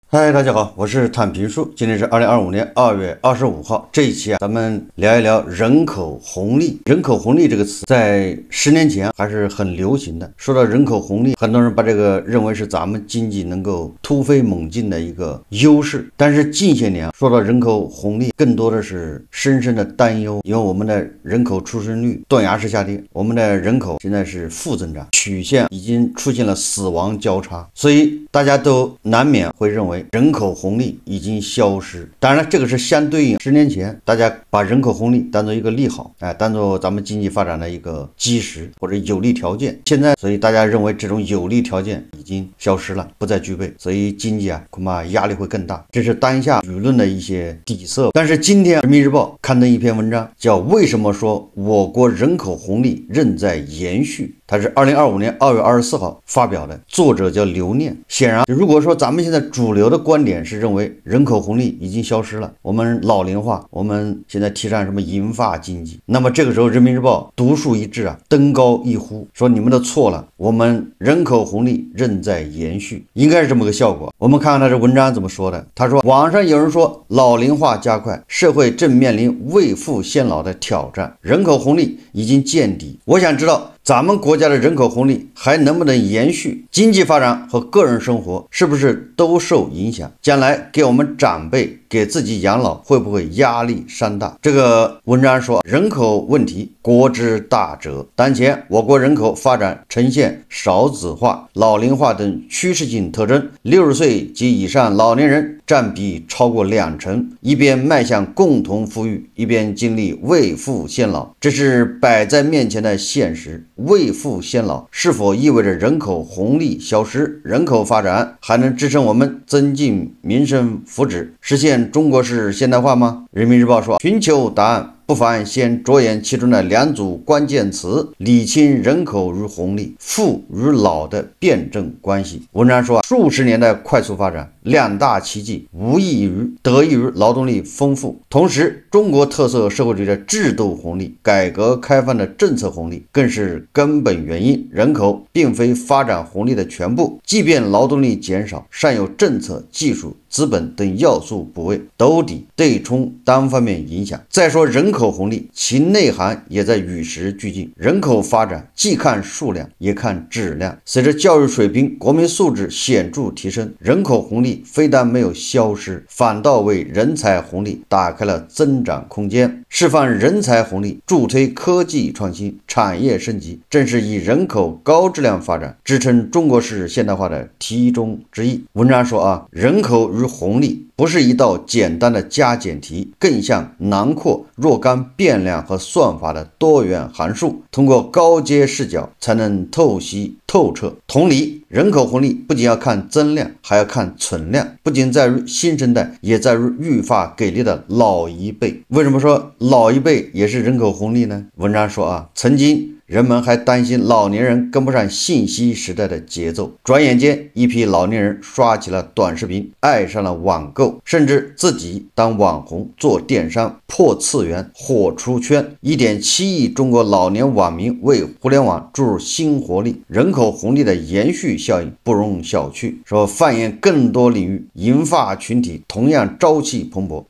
嗨，大家好，我是坦平叔。今天是2025年2月25号。这一期咱们聊一聊人口红利。人口红利这个词在10年前还是很流行的。说到人口红利，很多人把这个认为是咱们经济能够突飞猛进的一个优势。但是近些年说到人口红利，更多的是深深的担忧，因为我们的人口出生率断崖式下跌，我们的人口现在是负增长，曲线已经出现了死亡交叉，所以大家都难免会认为人口红利已经消失。当然了，这个是相对应10年前大家把人口红利当做一个利好，当做咱们经济发展的一个基石或者有利条件。现在所以大家认为这种有利条件已经消失了，不再具备，所以经济恐怕压力会更大。这是当下舆论的一些底色。但是今天人民日报刊登一篇文章，叫为什么说我国人口红利仍在延续，它是2025年2月24号发表的，作者叫刘念。显然如果说咱们现在主流的观点是认为人口红利已经消失了，我们老龄化，我们现在提倡什么银发经济，那么这个时候人民日报独树一帜登高一呼，说你们都错了，我们人口红利仍在延续，应该是这么个效果。我们看看他这文章怎么说的。他说，网上有人说老龄化加快，社会正面临未富先老的挑战，人口红利已经见底。我想知道咱们国家的人口红利还能不能延续？经济发展和个人生活是不是都受影响？将来给我们长辈给自己养老会不会压力山大？这个文章说，人口问题国之大责。当前我国人口发展呈现少子化、老龄化等趋势性特征，60岁及以上老年人占比超过20%，一边迈向共同富裕，一边经历未富先老，这是摆在面前的现实。未富先老是否意味着人口红利消失？人口发展还能支撑我们增进民生福祉，实现中国式现代化吗？人民日报说，寻求答案不妨先着眼其中的2组关键词，理清人口与红利、富与老的辩证关系。文章说，数十年的快速发展2大奇迹无异于得益于劳动力丰富，同时中国特色社会主义的制度红利、改革开放的政策红利更是根本原因。人口并非发展红利的全部，即便劳动力减少，尚有政策、技术、资本等要素补位、兜底、对冲单方面影响。再说人口红利，其内涵也在与时俱进。人口发展既看数量也看质量，随着教育水平、国民素质显著提升，人口红利非但没有消失，反倒为人才红利打开了增长空间。释放人才红利，助推科技创新、产业升级，正是以人口高质量发展支撑中国式现代化的题中之意。文章说人口与红利不是一道简单的加减题，更像囊括若干变量和算法的多元函数，通过高阶视角才能透析透彻。同理，人口红利不仅要看增量，还要看存量，不仅在于新生代，也在于愈发给力的老一辈。为什么说老一辈也是人口红利呢？文章说曾经人们还担心老年人跟不上信息时代的节奏，转眼间一批老年人刷起了短视频，爱上了网购，甚至自己当网红做电商，破次元火出圈。1.7亿中国老年网民为互联网注入新活力，人口红利的延续效应不容小觑。说放眼更多领域，银发群体同样朝气蓬勃，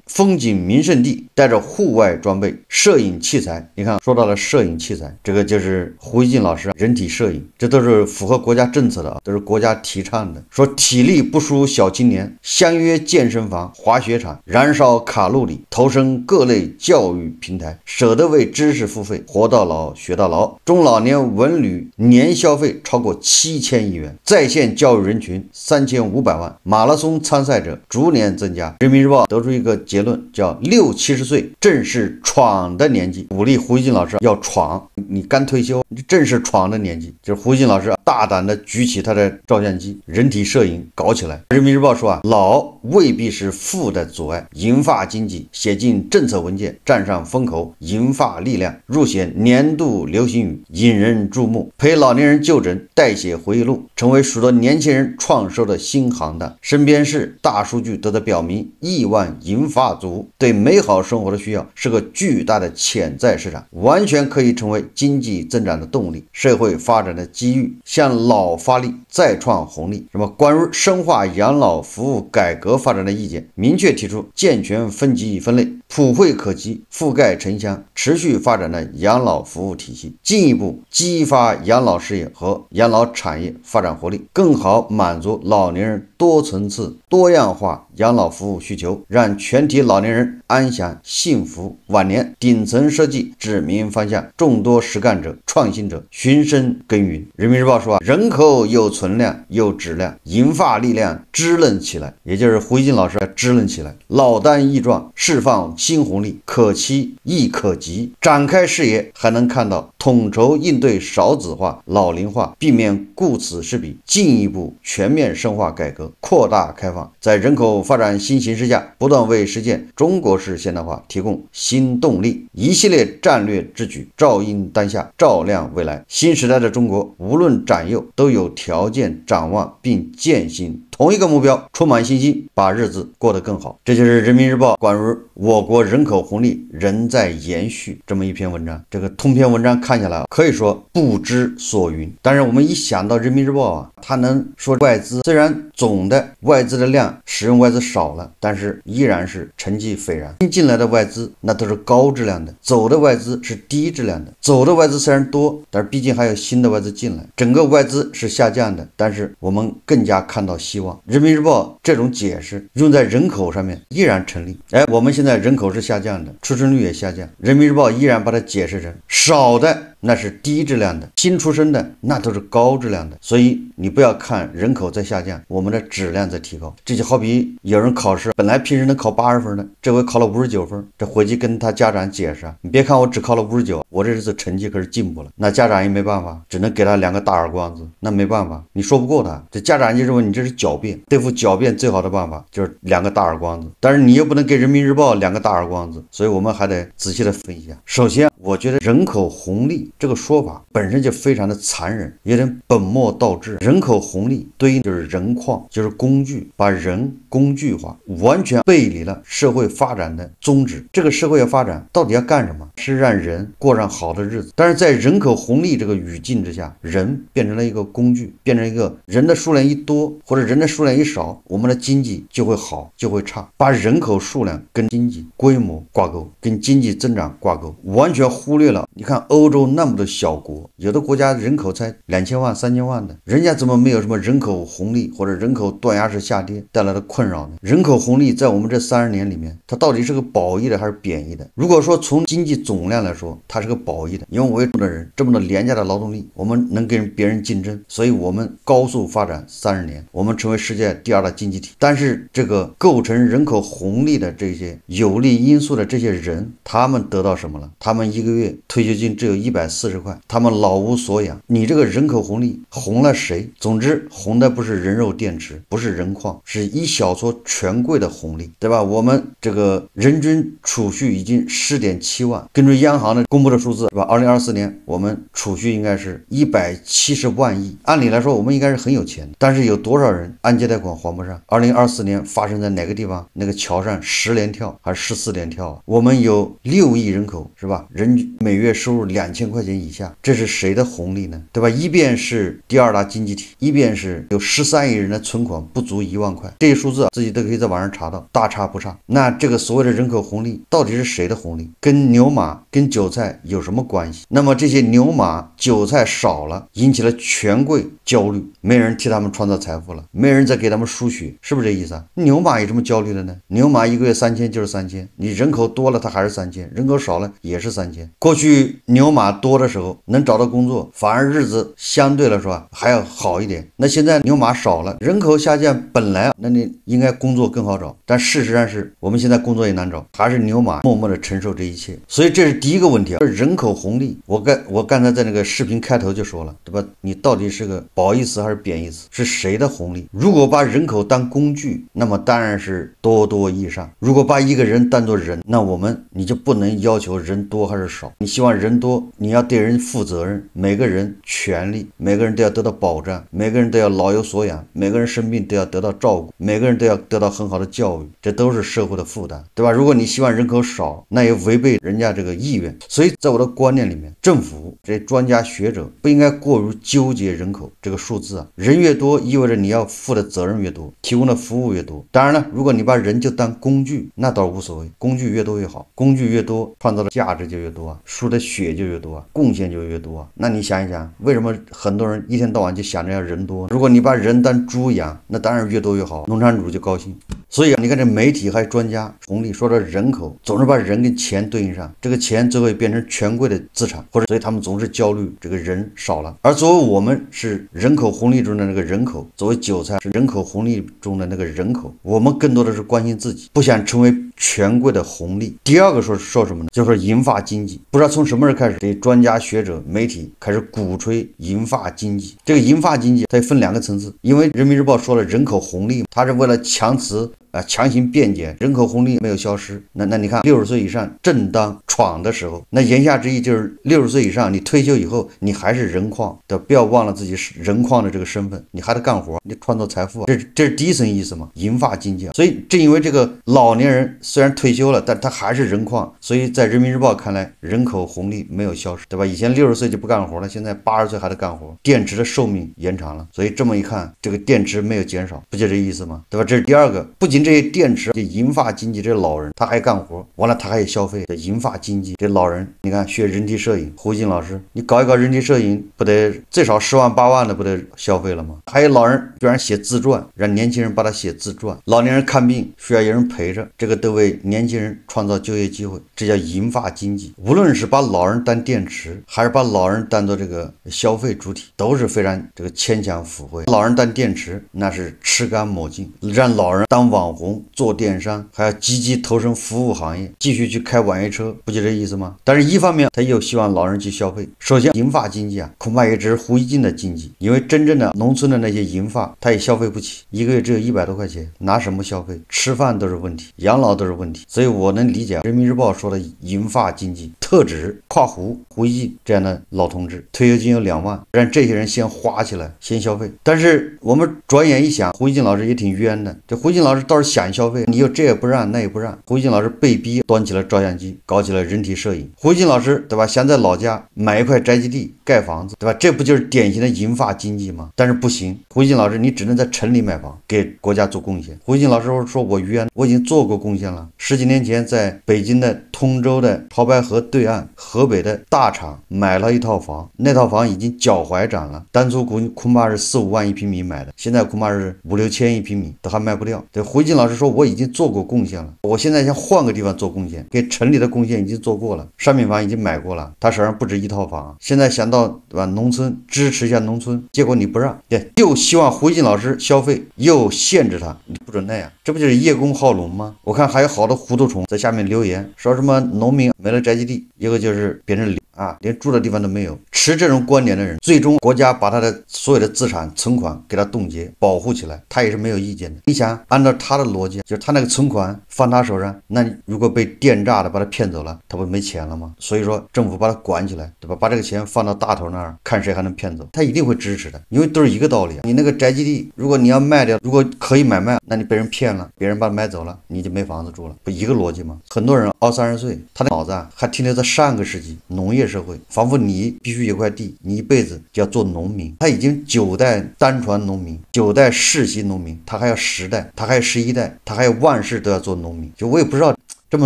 风景名胜地带着户外装备、摄影器材，你看说到了摄影器材，这个就是胡一静老师人体摄影，这都是符合国家政策的，都是国家提倡的。说体力不输小青年，相约健身房、滑雪场，燃烧卡路里，投身各类教育平台，舍得为知识付费，活到老学到老。中老年文旅年消费超过7000亿元，在线教育人群3500万，马拉松参赛者逐年增加。人民日报得出一个结论，叫60-70岁正是闯的年纪，鼓励胡一静老师要闯，你刚退休，你正是闯的年纪。就是胡一静老师大胆的举起他的照相机，人体摄影搞起来。人民日报说老未必是富的阻碍，银发经济写进政策文件，站上风口，银发力量入选年度流行语，引人注目。陪老年人就诊，代写回忆录，成为许多年轻人创收的新行当。身边事大数据都在表明，亿万银发族对美好生活的需要是个巨大的潜在市场，完全可以成为经济增长的动力，社会发展的机遇。向老发力，再创红利。什么关于深化养老服务改革发展的意见，明确提出健全分级分类、普惠可及、覆盖城乡、持续发展的养老服务体系，进一步激发养老事业和养老产业发展活力，更好满足老年人多层次、多样化养老服务需求，让全体老年人安享幸福晚年。顶层设计指明方向，众多实干者、创新者循声耕耘。人民日报说人口有存量有质量，银发力量支棱起来，也就是胡一金老师支棱起来，老当益壮，释放新红利，可期亦可及。展开视野，还能看到统筹应对少子化、老龄化，避免顾此失彼，进一步全面深化改革，扩大开放，在人口发展新形势下，不断为实现中国式现代化提供新动力。一系列战略之举，照应当下，照亮未来。新时代的中国，无论长幼，都有条件展望并践行同一个目标，充满信心，把日子过得更好。这就是人民日报关于我国人口红利仍在延续这么一篇文章。这个通篇文章看下来，可以说不知所云。但是我们一想到人民日报啊，它能说外资虽然总的外资的量使用外资少了，但是依然是成绩斐然。新进来的外资那都是高质量的，走的外资是低质量的。走的外资虽然多，但是毕竟还有新的外资进来，整个外资是下降的，但是我们更加看到希望。人民日报这种解释用在人口上面依然成立。我们现在人口是下降的，出生率也下降，人民日报依然把它解释成少的那是低质量的，新出生的那都是高质量的。所以你不要看人口在下降，我们的质量在提高。这就好比有人考试，本来平时能考80分的，这回考了59分，这回去跟他家长解释啊，你别看我只考了59，我这次成绩可是进步了。那家长也没办法，只能给他2个大耳光子，那没办法，你说不过他，这家长就认为你这是狡辩。对付狡辩最好的办法就是2个大耳光子，但是你又不能给人民日报2个大耳光子，所以我们还得仔细的分析一下。首先我觉得人口红利这个说法本身就非常的残忍，有点本末倒置。人口红利对应就是人矿，就是工具，把人工具化，完全背离了社会发展的宗旨。这个社会发展到底要干什么？是让人过上好的日子。但是在人口红利这个语境之下，人变成了一个工具，变成一个人的数量一多或者人的数量一少，我们的经济就会好就会差。把人口数量跟经济规模挂钩，跟经济增长挂钩，完全忽略了。你看欧洲那么多小国，有的国家人口才2000万3000万的，人家怎么没有什么人口红利或者人口断崖式下跌带来的困扰呢？人口红利在我们这30年里面，它到底是个褒义的还是贬义的？如果说从经济总量来说，它是个褒义的，因为我们的人这么多廉价的劳动力，我们能跟别人竞争，所以我们高速发展30年，我们成为世界第2大经济体。但是这个构成人口红利的这些有利因素的这些人，他们得到什么了？他们1个月退休金只有140块，他们老无所养。你这个人口红利红了谁？总之红的不是人肉电池，不是人矿，是一小撮权贵的红利，对吧？我们这个人均储蓄已经10.7万，根据央行的公布的数字，对吧？2024年我们储蓄应该是170万亿，按理来说我们应该是很有钱的，但是有多少人按揭贷款还不上？2024年发生在哪个地方？那个桥上10连跳还是14连跳？我们有6亿人口，是吧？人每月收入2000块钱以下，这是谁的红利呢？对吧？一边是第2大经济体，一边是有13亿人的存款不足1万块，这些数字自己都可以在网上查到，大差不差。那这个所谓的人口红利到底是谁的红利？跟牛马跟韭菜有什么关系？那么这些牛马韭菜少了，引起了权贵焦虑，没人替他们创造财富了，没人再给他们输血，是不是这意思啊？牛马也这么焦虑的呢？牛马1个月3000就是3000，你人口多了它还是3000，人口少了也是3000。过去牛马多的时候能找到工作，反而日子相对来说还要好一点。那现在牛马少了，人口下降，本来那你应该工作更好找，但事实上是我们现在工作也难找，还是牛马默默的承受这一切。所以这是第一个问题啊，人口红利。我刚才在那个视频开头就说了，对吧？你到底是个褒义词还是贬义词？是谁的红利？如果把人口当工具，那么当然是多多益善。如果把一个人当作人，那你就不能要求人多还是少，你希望人多，你要对人负责任，每个人权利，每个人都要得到保障，每个人都要老有所养，每个人生病都要得到照顾，每个人都要得到很好的教育，这都是社会的负担，对吧？如果你希望人口少，那也违背人家这个意愿。所以在我的观念里面，政府这些专家学者不应该过于纠结人口这个数字啊，人越多意味着你要负的责任越多，提供的服务越多。当然了，如果你把人就当工具，那倒无所谓，工具越多越好，工具越多创造的价值就越多啊，输的血就越多啊，贡献就越多啊。那你想一想，为什么很多人一天到晚就想着要人多？如果你把人当猪养，那当然越多越好，农场主就高兴。所以你看这媒体还有专家红利说的人口总是把人跟钱对应上，这个钱最后变成权贵的资产，或者所以他们总是焦虑这个人少了。而作为我们是人口红利中的那个人口，作为韭菜是人口红利中的那个人口，我们更多的是关心自己，不想成为权贵的红利。第二个说什么呢？就是银发经济。不知道从什么时候开始，这些专家学者媒体开始鼓吹银发经济。这个银发经济它分两个层次，因为人民日报说了人口红利，它是为了强行辩解人口红利没有消失。那你看60岁以上正当闯的时候，那言下之意就是60岁以上你退休以后你还是人矿的，不要忘了自己是人矿的这个身份，你还得干活，你创造财富啊，这是第一层意思嘛，银发经济啊。所以正因为这个老年人虽然退休了，但他还是人矿，所以在人民日报看来人口红利没有消失，对吧？以前60岁就不干活了，现在80岁还得干活，电池的寿命延长了，所以这么一看这个电池没有减少，不就这意思吗？对吧？这是第二个，不仅这些电池，这银发经济，这老人他还干活，完了他还消费，这银发经济，这老人你看学人体摄影，胡一金老师你搞一搞人体摄影，不得最少10万8万的不得消费了吗？还有老人居然写自传，让年轻人把他写自传，老年人看病需要有人陪着，这个都为年轻人创造就业机会，这叫银发经济。无论是把老人当电池，还是把老人当做这个消费主体，都是非常这个牵强附会。老人当电池那是吃干抹净，让老人当网红做电商，还要积极投身服务行业，继续去开网约车，不就这意思吗？但是一方面他又希望老人去消费。首先银发经济啊，恐怕也只是胡一金的经济，因为真正的农村的那些银发他也消费不起，一个月只有100多块钱，拿什么消费？吃饭都是问题，养老都是问题。所以我能理解人民日报说的银发经济，特指跨胡一金这样的老同志，退休金有2万，让这些人先花起来，先消费。但是我们转眼一想，胡一金老师也挺冤的，这胡一金老师倒是想消费，你又这也不让那也不让，胡一金老师被逼端起了照相机，搞起了人体摄影。胡一金老师对吧，想在老家买一块宅基地盖房子，对吧？这不就是典型的银发经济吗？但是不行，胡一金老师你只能在城里买房，给国家做贡献。胡一金老师说我冤，我已经做过贡献了。10几年前在北京的通州的潮白河对岸，河北的大厂买了一套房，那套房已经脚踝涨了，当初恐怕是4、5万一平米买的，现在恐怕是5、6千一平米，都还卖不掉。对，胡一金老师说我已经做过贡献了，我现在想换个地方做贡献，给城里的贡献已经做过了，商品房已经买过了，他手上不止一套房，现在想到对吧，农村支持一下农村，结果你不让，对，又希望胡一金老师消费，又限制他，你不准那样，这不就是叶公好龙吗？我看还有好多糊涂虫在下面留言，说什么农民没了宅基地，一个就是变成连住的地方都没有。持这种观点的人，最终国家把他的所有的资产存款给他冻结保护起来，他也是没有意见的。你想按照他的逻辑，就是他那个存款放他手上，那如果被电诈的把他骗走了，他不没钱了吗？所以说政府把他管起来，对吧？把这个钱放到大头那儿，看谁还能骗走，他一定会支持的，因为都是一个道理。你那个宅基地如果你要卖掉，如果可以买卖，那你被人骗了，别人把它买走了，你就没房子住了，不一个逻辑吗？很多人熬30岁，他的脑子还停留在上个世纪农业社会，仿佛你必须有块地，你一辈子就要做农民。他已经9代单传农民，9代世袭农民，他还要10代，他还有11代，他还有万世都要做农民。就我也不知道这么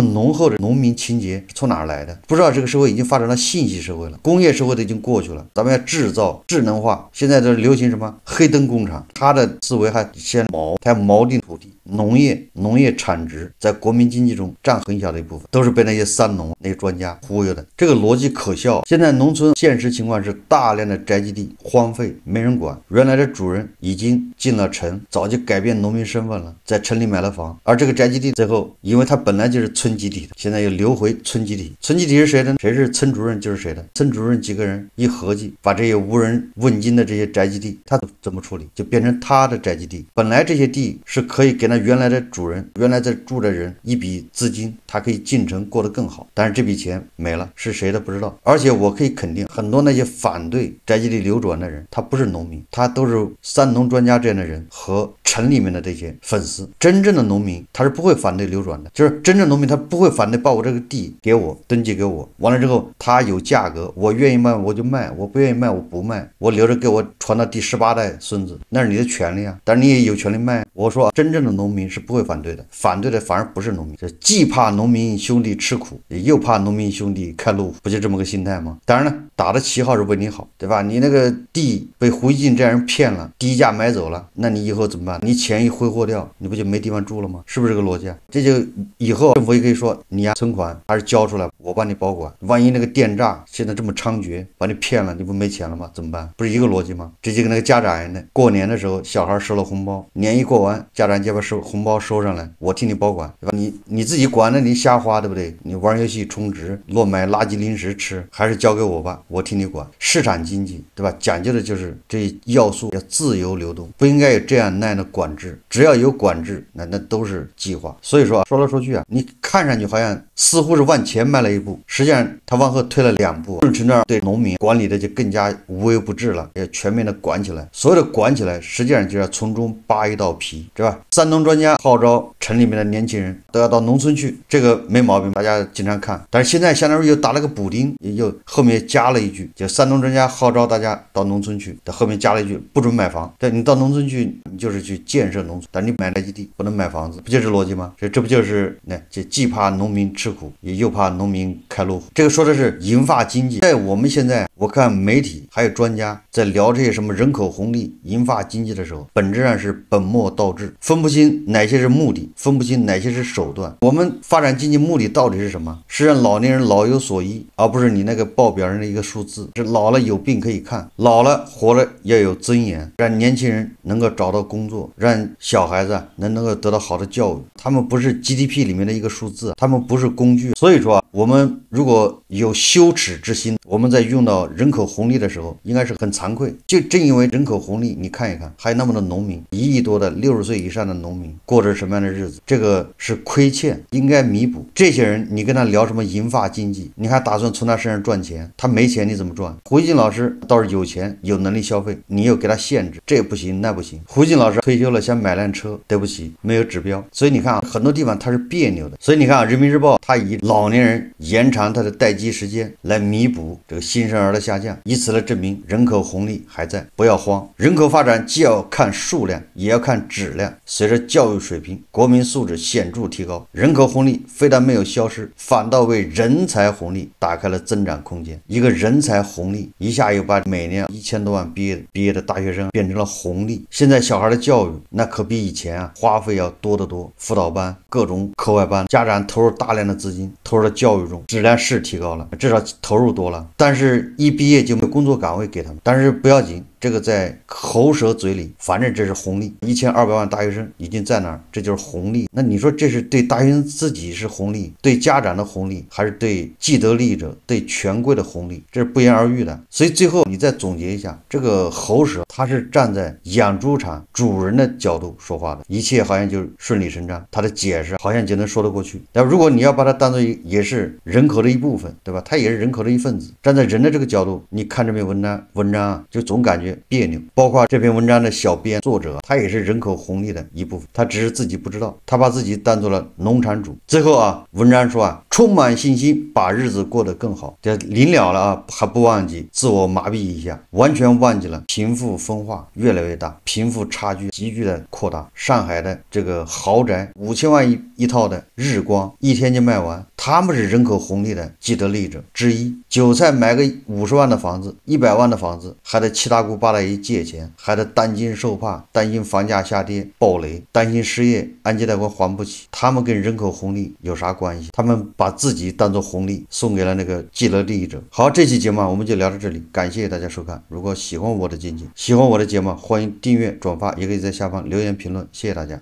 浓厚的农民情节从哪儿来的？不知道这个社会已经发展到信息社会了，工业社会都已经过去了，咱们要制造智能化。现在都流行什么黑灯工厂，他的思维还先他要锚定土地，农业产值在国民经济中占很小的一部分，都是被那些三农那些专家忽悠的。这个逻辑可笑。现在农村现实情况是大量的宅基地荒废没人管，原来的主人已经进了城，早就改变农民身份了，在城里买了房，而这个宅基地最后因为它本来就是村集体的，现在又流回村集体。村集体是谁的呢？谁是村主任就是谁的。村主任几个人一合计，把这些无人问津的这些宅基地，他怎么处理？就变成他的宅基地。本来这些地是可以给他原来的主人、原来在住的人一笔资金，他可以进城过得更好。但是这笔钱没了，是谁的不知道。而且我可以肯定，很多那些反对宅基地流转的人，他不是农民，他都是三农专家这样的人和城里面的这些粉丝。真正的农民他是不会反对流转的，就是真正农民他不会反对把我这个地给我登记给我，完了之后他有价格，我愿意卖我就卖，我不愿意卖我不卖，我留着给我传到第18代孙子，那是你的权利啊，但是你也有权利卖。我说真正的农民是不会反对的，反对的反而不是农民，这既怕农民兄弟吃苦，又怕农民兄弟开路虎，不就这么个心态吗？当然了，打的旗号是为你好，对吧？你那个地被胡一进这样人骗了，低价买走了，那你以后怎么办？你钱一挥霍掉，你不就没地方住了吗？是不是这个逻辑啊？这就以后政府也可以说你呀，存款还是交出来，我帮你保管。万一那个电诈现在这么猖獗，把你骗了，你不没钱了吗？怎么办？不是一个逻辑吗？这就跟那个家长一样的，过年的时候小孩收了红包，年一过完，家长就把红包收上来，我替你保管，对吧？你自己管了，你瞎花，对不对？你玩游戏充值，乱买垃圾零食吃，还是交给我吧，我替你管。市场经济，对吧？讲究的就是这要素要自由流动，不应该有这样那样的管制。只要有管制，那都是计划。所以说来说去啊，你看上去好像似乎是往前迈了一步，实际上他往后退了2步。政治对农民管理的就更加无微不至了，要全面的管起来。所有的管起来，实际上就要从中扒一道皮，对吧？三农专家号召城里面的年轻人都要到农村去，这个没毛病，大家经常看。但是现在相当于又打了个补丁，又后面加了一句，就三农专家号召大家到农村去，后面加了一句不准买房。对，你到农村去，你就是去建设农村，但你买宅基地不能买房子，不就是逻辑吗？这不就是这既怕农民吃苦，也又怕农民开路虎。这个说的是银发经济。在我们现在我看媒体还有专家在聊这些什么人口红利、银发经济的时候，本质上是本末倒置，分不清哪些是目的，分不清哪些是手段。我们发展经济目的到底是什么？是让老年人老有所依，而不是你那个报表上的一个数字。是老了有病可以看，老了活了要有尊严，让年轻人能够找到工作，让小孩子能够得到好的教育。他们不是 GDP 里面的一个数字，他们不是工具。所以说我们如果有羞耻之心，我们在用到人口红利的时候应该是很惭愧。就正因为人口红利，你看一看还有那么多农民，1亿多的60岁以上的农民过着什么样的日子，这个是亏欠，应该弥补。这些人你跟他聊什么银发经济，你还打算从他身上赚钱，他没钱你怎么赚？胡一进老师倒是有钱有能力消费，你又给他限制，这不行那不行。胡一进老师退休了想买辆车，对不起没有指标。所以你看很多地方他是别扭的。所以你看人民日报他以老年人延长他的待机时间来弥补这个新生儿的下降，以此来证明人口红利还在。不要慌，人口发展既要看数量也要看质量。随着教育水平、国民素质显著提高，人口红利非但没有消失，反倒为人才红利打开了增长空间。一个人才红利一下又把每年1000多万毕业的大学生变成了红利。现在小孩的教育那可比以前花费要多得多，辅导班、各种课外班，家长投入大量的资金投入到教育中，质量是提高了，至少投入多了，但是一毕业就没有工作岗位给他们。但是不要紧，这个在口舌嘴里，反正这是红利。1200万大学生已经在那儿，这就是红利。那你说这是对大学生自己是红利，对家长的红利，还是对既得利益者、对权贵的红利？这是不言而喻的。所以最后你再总结一下，这个喉舌他是站在养猪场主人的角度说话的，一切好像就顺理成章，他的解释好像就能说得过去。但如果你要把它当做也是人口的一部分，对吧？他也是人口的一份子，站在人的这个角度，你看这篇文章就总感觉别扭。包括这篇文章的小编作者，他也是人口红利的一部分，他只是自己不知道，他把自己当做了农场主。最后文章说充满信心，把日子过得更好。这临了了还不忘记自我麻痹一下，完全忘记了贫富分化越来越大，贫富差距急剧的扩大。上海的这个豪宅5000万一套的日光，一天就卖完，他们是人口红利的既得利益者之一。韭菜买个50万的房子、100万的房子，还得七大姑八大姨借钱，还得担惊受怕，担心房价下跌暴雷，担心失业，按揭贷款还不起。他们跟人口红利有啥关系？他们把自己当做红利送给了那个既得利益者。好，这期节目我们就聊到这里，感谢大家收看。如果喜欢我的经济，喜欢我的节目，欢迎订阅转发，也可以在下方留言评论，谢谢大家。